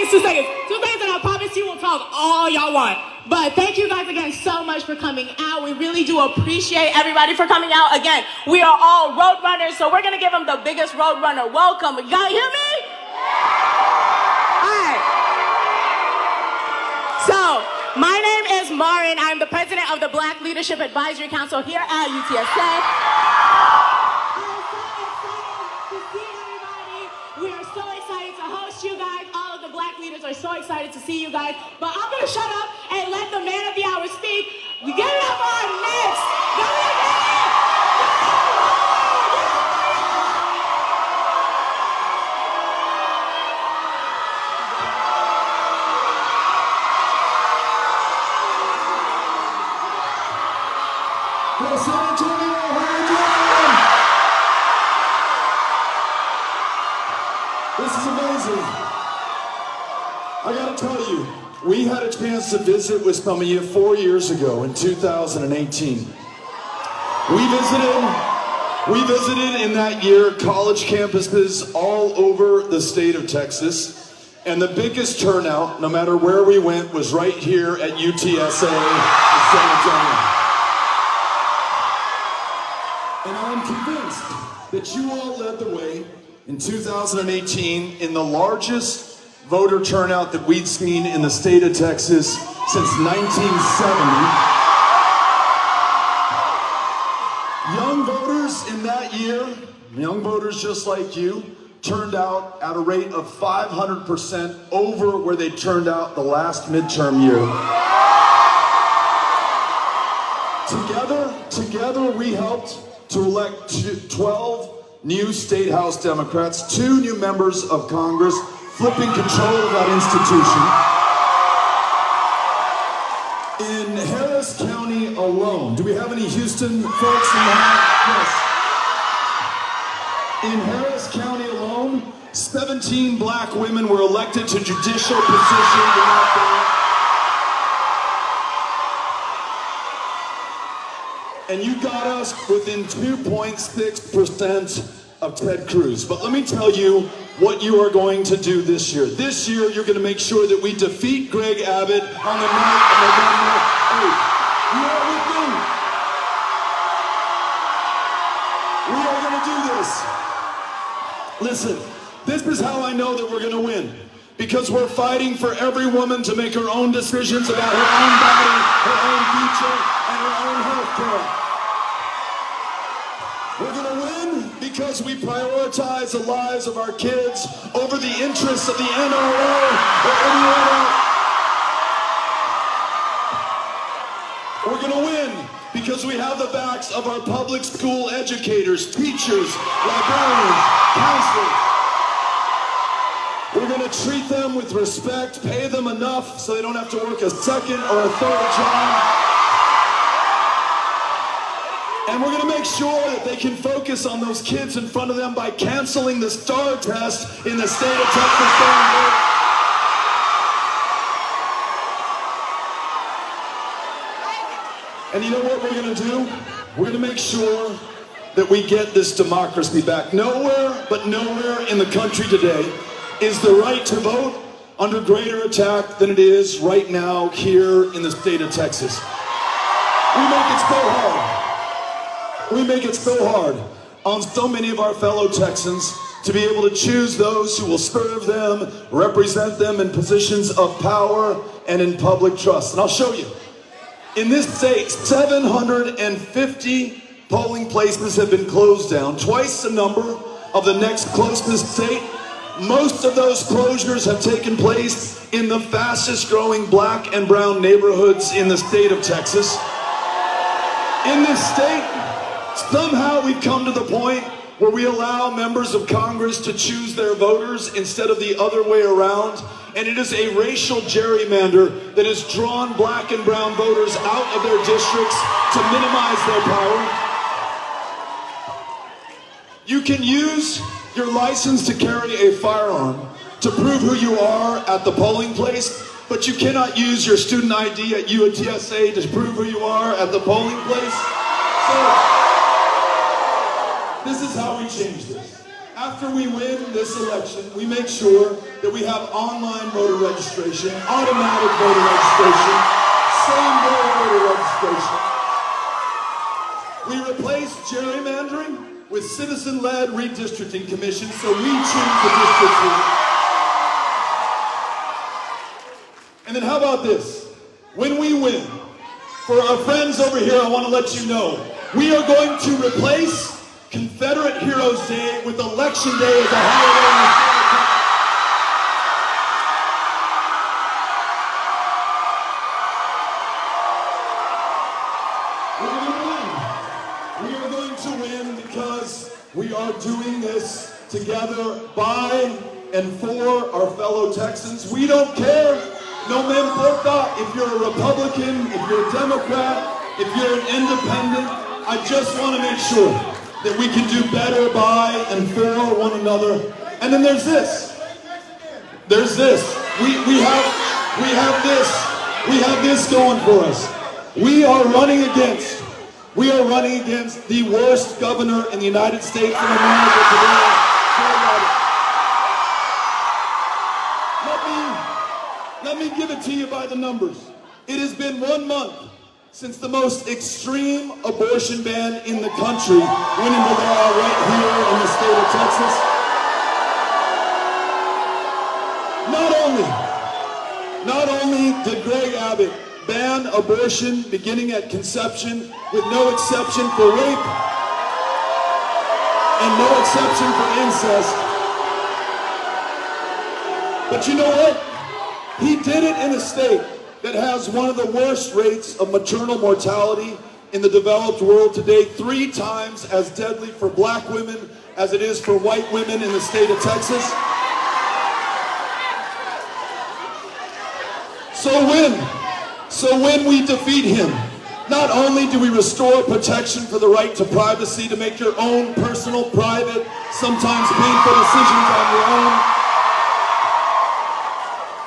2 seconds, and I promise you we'll talk all y'all want. But thank you guys again so much for coming out. We really do appreciate everybody for coming out. Again, we are all road runners, so we're gonna give them the biggest road runner welcome. You gotta hear me? All right. So, my name is Marin. I'm the president of the Black Leadership Advisory Council here at UTSA. Are so excited to see you guys, but I'm gonna shut up and let the man of the hour speak. We get it up for our next. San Antonio, how you doing? This is amazing. I gotta tell you, we had a chance to visit with some of you 4 years ago in 2018. We visited in that year college campuses all over the state of Texas, and the biggest turnout, no matter where we went, was right here at UTSA in San Antonio. And I'm convinced that you all led the way in 2018 in the largest voter turnout that we'd seen in the state of Texas since 1970. Young voters in that year, young voters just like you, turned out at a rate of 500% over where they turned out the last midterm year. Together we helped to elect 12 new state house Democrats, 2 new members of Congress, flipping control of that institution. In Harris County alone, do we have any Houston folks in the house? Yes. In Harris County alone, 17 black women were elected to judicial positions in that state. And you got us within 2.6% of Ted Cruz. But let me tell you what you are going to do this year. This year, you're going to make sure that we defeat Greg Abbott on the night of November 8th. You are with me. We are going to do this. Listen, this is how I know that we're going to win. Because we're fighting for every woman to make her own decisions about her own body, her own future, and her own health care. We're going to win because we prioritize the lives of our kids over the interests of the NRA or anyone else. We're going to win because we have the backs of our public school educators, teachers, librarians, counselors. We're going to treat them with respect, pay them enough so they don't have to work a second or a third job. And we're going to make sure that they can focus on those kids in front of them by canceling the STAR test in the state of Texas. And you know what we're going to do? We're going to make sure that we get this democracy back. Nowhere in the country today is the right to vote under greater attack than it is right now here in the state of Texas. We make it so hard. We make it so hard on so many of our fellow Texans to be able to choose those who will serve them, represent them in positions of power and in public trust. And I'll show you. In this state, 750 polling places have been closed down, twice the number of the next closest state. Most of those closures have taken place in the fastest growing black and brown neighborhoods in the state of Texas. In this state, somehow we've come to the point where we allow members of Congress to choose their voters instead of the other way around. And it is a racial gerrymander that has drawn black and brown voters out of their districts to minimize their power. You can use your license to carry a firearm to prove who you are at the polling place, but you cannot use your student ID at UTSA to prove who you are at the polling place. So, this is how we change this. After we win this election, we make sure that we have online voter registration, automatic voter registration, same-day voter registration. We replace gerrymandering with citizen-led redistricting commissions, so we choose the districts we want. And then how about this? When we win, for our friends over here, I want to let you know, we are going to replace Confederate Heroes Day with Election Day as a holiday in the state of Texas. We are going to win because we are doing this together by and for our fellow Texans. We don't care, no me importa, if you're a Republican, if you're a Democrat, if you're an independent. I just want to make sure that we can do better by and for one another. And then there's this. There's this. We have this going for us. We are running against the worst governor in the United States of America today. Let me give it to you by the numbers. It has been 1 month since the most extreme abortion ban in the country went into law right here in the state of Texas. Not only did Greg Abbott ban abortion beginning at conception with no exception for rape and no exception for incest, but you know what? He did it in a state that has one of the worst rates of maternal mortality in the developed world today, 3 times as deadly for black women as it is for white women in the state of Texas. So when we defeat him, not only do we restore protection for the right to privacy, to make your own personal, private, sometimes painful decisions on your own,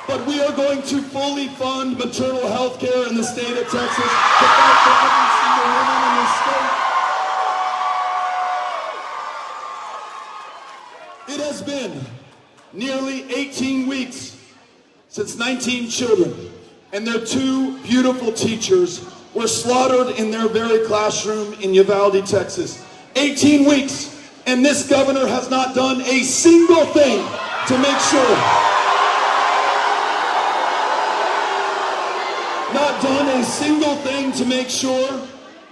but we are going to fully fund maternal health care in the state of Texas to fight for every single woman in this state. It has been nearly 18 weeks since 19 children and their 2 beautiful teachers were slaughtered in their very classroom in Uvalde, Texas. 18 weeks, and this governor has not done a single thing to make sure. Not done a single thing to make sure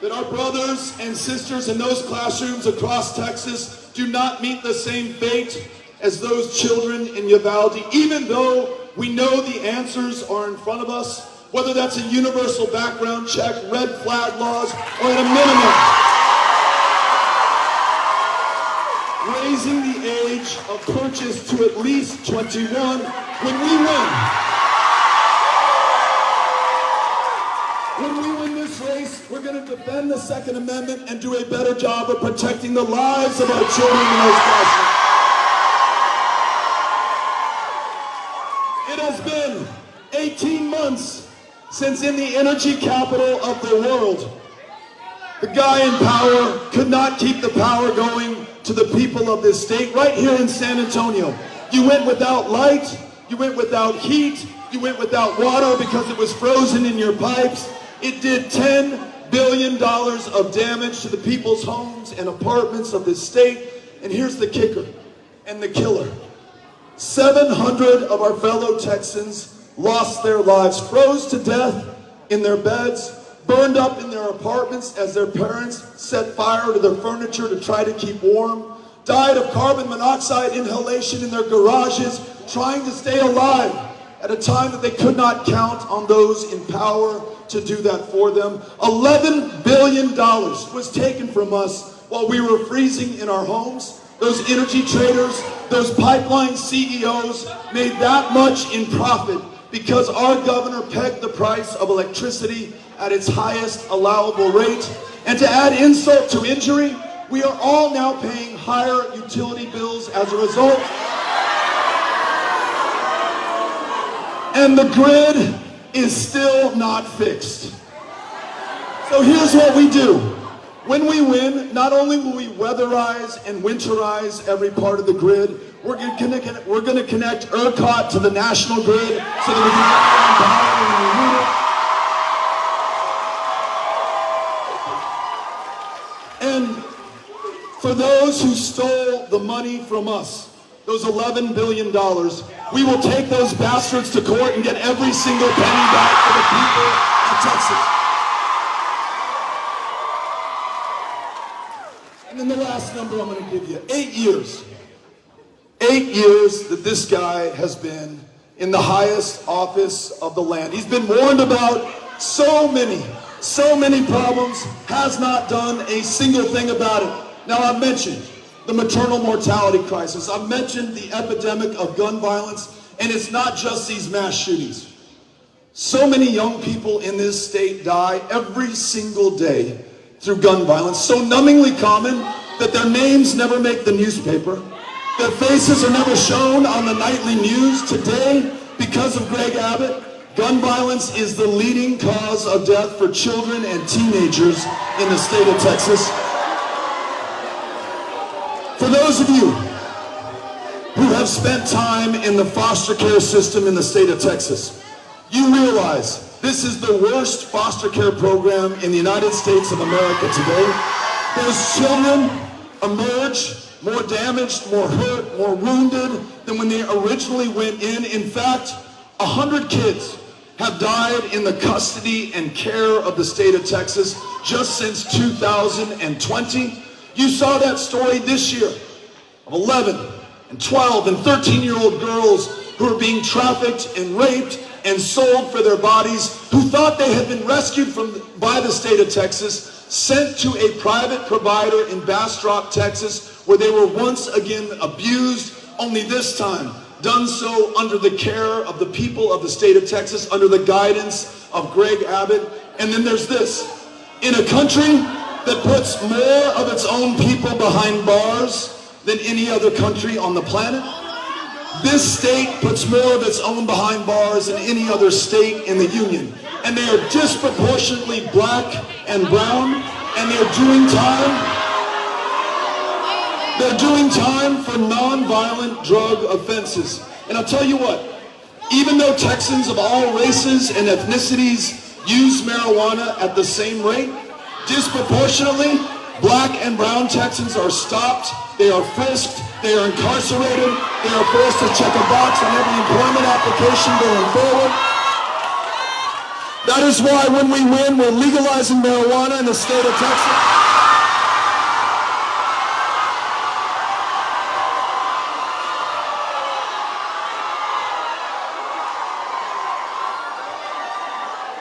that our brothers and sisters in those classrooms across Texas do not meet the same fate as those children in Uvalde, even though we know the answers are in front of us, whether that's a universal background check, red flag laws, or at a minimum, raising the age of purchase to at least 21 when we win. When we win this race, we're going to defend the Second Amendment and do a better job of protecting the lives of our children in those classrooms. It has been 18 months since in the energy capital of the world, the guy in power could not keep the power going to the people of this state. Right here in San Antonio, you went without light, you went without heat, you went without water because it was frozen in your pipes. It did $10 billion of damage to the people's homes and apartments of this state. And here's the kicker and the killer. 700 of our fellow Texans lost their lives, froze to death in their beds, burned up in their apartments as their parents set fire to their furniture to try to keep warm, died of carbon monoxide inhalation in their garages, trying to stay alive at a time that they could not count on those in power to do that for them. $11 billion was taken from us while we were freezing in our homes. Those energy traders, those pipeline CEOs made that much in profit because our governor pegged the price of electricity at its highest allowable rate. And to add insult to injury, we are all now paying higher utility bills as a result. And the grid is still not fixed. So here's what we do. When we win, not only will we weatherize and winterize every part of the grid, we're going to connect ERCOT to the national grid so that we can get and for those who stole the money from us, those $11 billion, we will take those bastards to court and get every single penny back for the people of Texas. And then the last number I'm going to give you, 8 years. 8 years that this guy has been in the highest office of the land. He's been warned about so many problems, has not done a single thing about it. Now, I've mentioned the maternal mortality crisis. I've mentioned the epidemic of gun violence, and it's not just these mass shootings. So many young people in this state die every single day through gun violence, so numbingly common that their names never make the newspaper. Their faces are never shown on the nightly news. Today, because of Greg Abbott, gun violence is the leading cause of death for children and teenagers in the state of Texas. For those of you who have spent time in the foster care system in the state of Texas, you realize this is the worst foster care program in the United States of America today. Those children emerge more damaged, more hurt, more wounded than when they originally went in. In fact, 100 kids have died in the custody and care of the state of Texas just since 2020. You saw that story this year of 11 and 12 and 13-year-old girls who are being trafficked and raped and sold for their bodies, who thought they had been rescued by the state of Texas, sent to a private provider in Bastrop, Texas, where they were once again abused, only this time done so under the care of the people of the state of Texas, under the guidance of Greg Abbott. And then there's this. In a country that puts more of its own people behind bars than any other country on the planet, this state puts more of its own behind bars than any other state in the union. And they are disproportionately black and brown, and they're doing time. They're doing time for nonviolent drug offenses. And I'll tell you what, even though Texans of all races and ethnicities use marijuana at the same rate, disproportionately, black and brown Texans are stopped, they are frisked, they are incarcerated, they are forced to check a box on every employment application going forward. That is why when we win, we're legalizing marijuana in the state of Texas.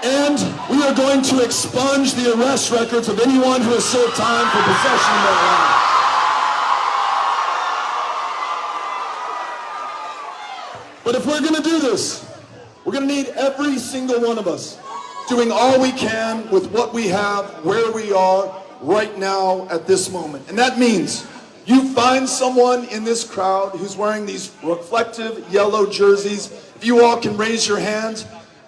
And we are going to expunge the arrest records of anyone who has served time for possession of marijuana. But if we're going to do this, we're going to need every single one of us doing all we can with what we have, where we are right now at this moment. And that means you find someone in this crowd who's wearing these reflective yellow jerseys. If you all can raise your hands,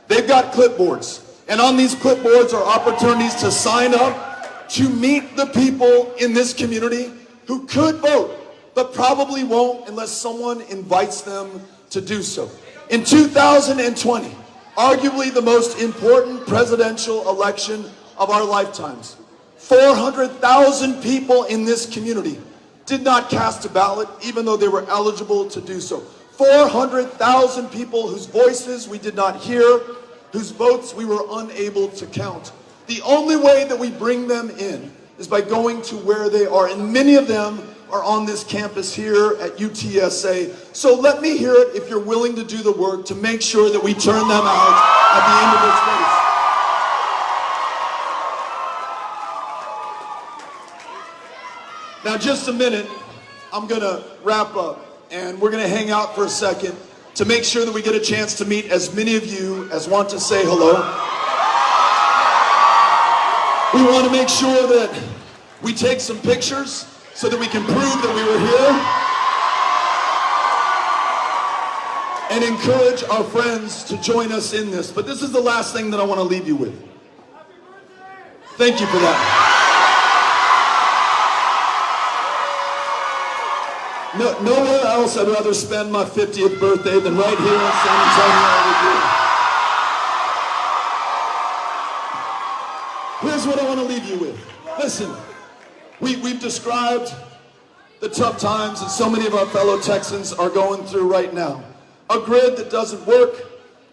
they've got clipboards. And on these clipboards are opportunities to sign up to meet the people in this community who could vote, but probably won't unless someone invites them to do so. In 2020, arguably the most important presidential election of our lifetimes, 400,000 people in this community did not cast a ballot, even though they were eligible to do so. 400,000 people whose voices we did not hear, whose votes we were unable to count. The only way that we bring them in is by going to where they are, and many of them are on this campus here at UTSA. So let me hear it if you're willing to do the work to make sure that we turn them out at the end of this race. Now, just a minute, I'm gonna wrap up, and we're gonna hang out for a second to make sure that we get a chance to meet as many of you as want to say hello. We want to make sure that we take some pictures so that we can prove that we were here and encourage our friends to join us in this. But this is the last thing that I want to leave you with. Thank you for that. Nowhere else I'd rather spend my 50th birthday than right here in San Antonio with you. Here's what I want to leave you with. Listen, we've described the tough times that so many of our fellow Texans are going through right now. A grid that doesn't work,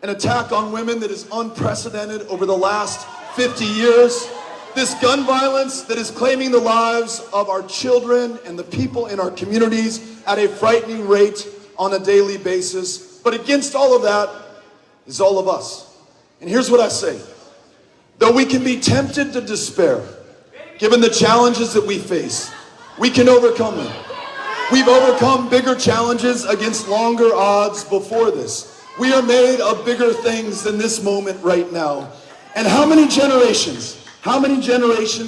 an attack on women that is unprecedented over the last 50 years, this gun violence that is claiming the lives of our children and the people in our communities at a frightening rate on a daily basis. But against all of that is all of us. And here's what I say. Though we can be tempted to despair, given the challenges that we face, we can overcome them. We've overcome bigger challenges against longer odds before this. We are made of bigger things than this moment right now. And how many generations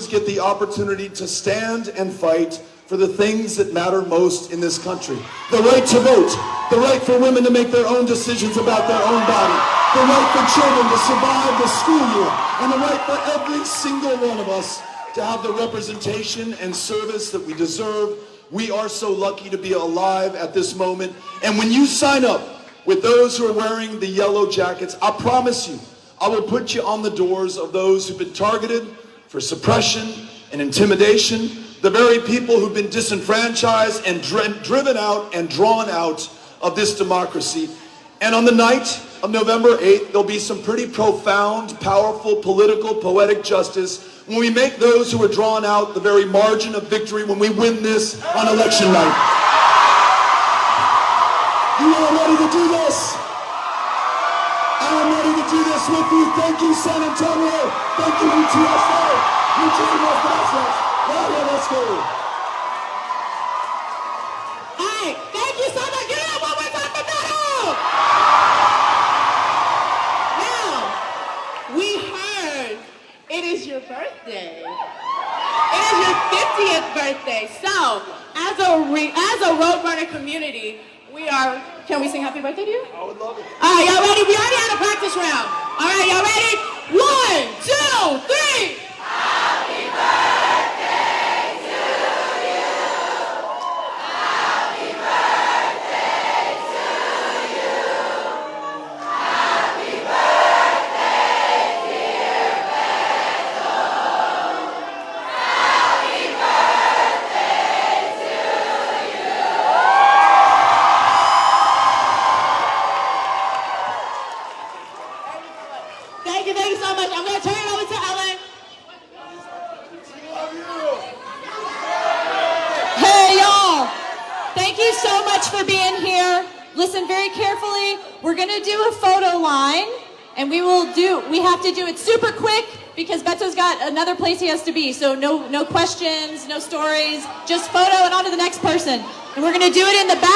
get the opportunity to stand and fight for the things that matter most in this country? The right to vote, the right for women to make their own decisions about their own body, the right for children to survive the school year, and the right for every single one of us to have the representation and service that we deserve. We are so lucky to be alive at this moment. And when you sign up with those who are wearing the yellow jackets, I promise you, I will put you on the doors of those who've been targeted for suppression and intimidation, the very people who've been disenfranchised and driven out and drawn out of this democracy. And on the night of November 8th, there'll be some pretty profound, powerful, political, poetic justice when we make those who are drawn out the very margin of victory when we win this on election night. You are ready to do this. I am ready to do this with you. Thank you, San Antonio. Thank you, UTSA. Muchísimas gracias. Let's go. All right, thank you so much. Give it up one more time for Beto. Now, we heard it is your birthday. It is your 50th birthday. So, as a Roadrunner community, we are. Can we sing happy birthday to you? I would love it. All right, y'all ready? We already had a practice round. All right, y'all ready? 1, 2, 3. Happy birthday to you. Happy birthday to you. Happy birthday, dear Beto. Happy birthday to you. Thank you so much. I'm going to turn it over to Ellen. Hey, y'all. Thank you so much for being here. Listen very carefully. We're going to do a photo line, and we have to do it super quick because Beto's got another place he has to be. So no questions, no stories, just photo and on to the next person. And we're going to do it in the back.